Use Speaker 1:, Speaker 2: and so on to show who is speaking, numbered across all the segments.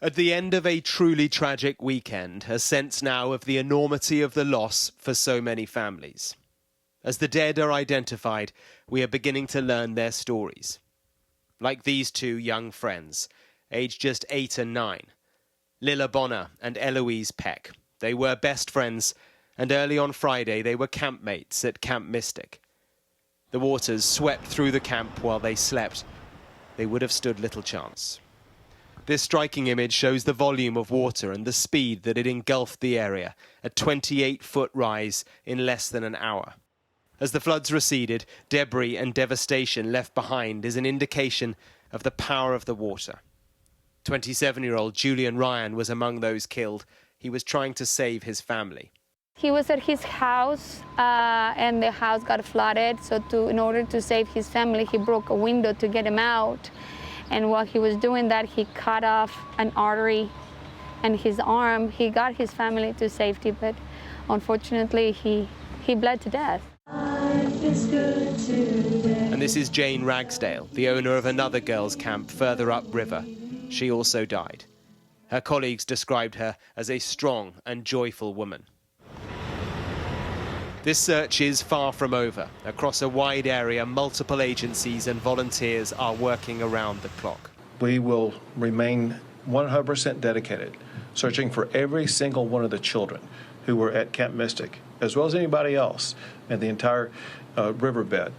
Speaker 1: At the end of a truly tragic weekend, a sense now of the enormity of the loss for so many families. As the dead are identified, we are beginning to learn their stories. Like these two young friends, aged just 8 and 9. Lilla Bonner and Eloise Peck. They were best friends, and early on Friday they were campmates at Camp Mystic. The waters swept through the camp while they slept. They would have stood little chance. This striking image shows the volume of water and the speed that it engulfed the area, a 28-foot rise in less than an hour. As the floods receded, debris and devastation left behind is an indication of the power of the water. 27-year-old Julian Ryan was among those killed. He was trying to save his family.
Speaker 2: He was at his house and the house got flooded, so in order to save his family, he broke a window to get him out. And while he was doing that, he cut off an artery and his arm. He got his family to safety, but unfortunately, he bled to death.
Speaker 1: And this is Jane Ragsdale, the owner of another girls' camp further upriver. She also died. Her colleagues described her as a strong and joyful woman. This search is far from over. Across a wide area, multiple agencies and volunteers are working around the clock.
Speaker 3: We will remain 100% dedicated, searching for every single one of the children who were at Camp Mystic, as well as anybody else in the entire riverbed,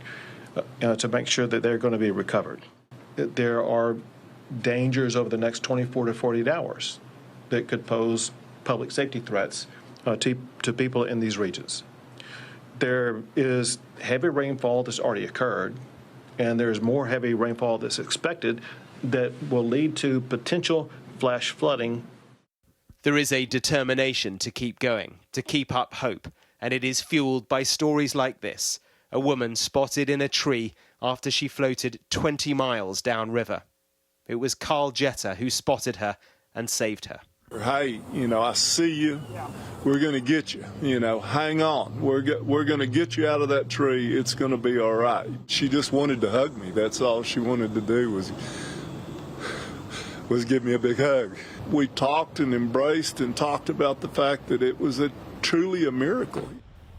Speaker 3: to make sure that they're going to be recovered. There are dangers over the next 24 to 48 hours that could pose public safety threats to people in these regions. There is heavy rainfall that's already occurred, and there's more heavy rainfall that's expected that will lead to potential flash flooding.
Speaker 1: There is a determination to keep going, to keep up hope, and it is fueled by stories like this. A woman spotted in a tree after she floated 20 miles downriver. It was Carl Jetter who spotted her and saved her.
Speaker 4: Hey, I see you. We're going to get you. Hang on. We're going to get you out of that tree. It's going to be all right. She just wanted to hug me. That's all she wanted to do was give me a big hug. We talked and embraced and talked about the fact that it was truly a miracle.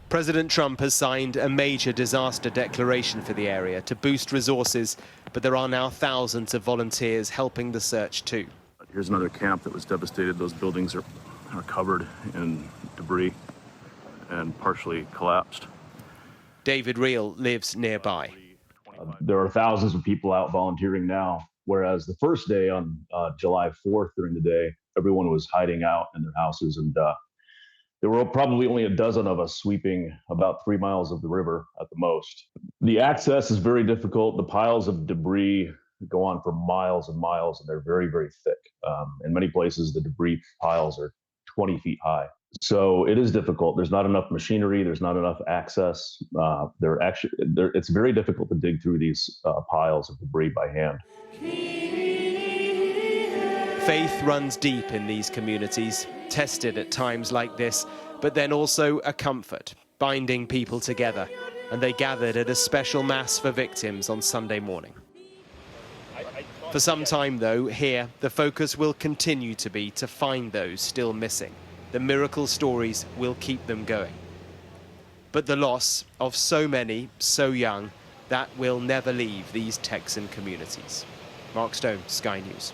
Speaker 1: President Trump has signed a major disaster declaration for the area to boost resources, but there are now thousands of volunteers helping the search too.
Speaker 5: Here's another camp that was devastated. Those buildings are covered in debris and partially collapsed.
Speaker 1: David Reel lives nearby.
Speaker 5: There are thousands of people out volunteering now, whereas the first day on July 4th during the day, everyone was hiding out in their houses, and there were probably only a dozen of us sweeping about 3 miles of the river at the most. The access is very difficult. The piles of debris go on for miles and miles, and they're very, very thick. In many places, the debris piles are 20 feet high. So it is difficult. There's not enough machinery. There's not enough access. It's very difficult to dig through these piles of debris by hand.
Speaker 1: Faith runs deep in these communities, tested at times like this, but then also a comfort, binding people together. And they gathered at a special mass for victims on Sunday morning. For some time, though, here, the focus will continue to be to find those still missing. The miracle stories will keep them going. But the loss of so many, so young, that will never leave these Texan communities. Mark Stone, Sky News.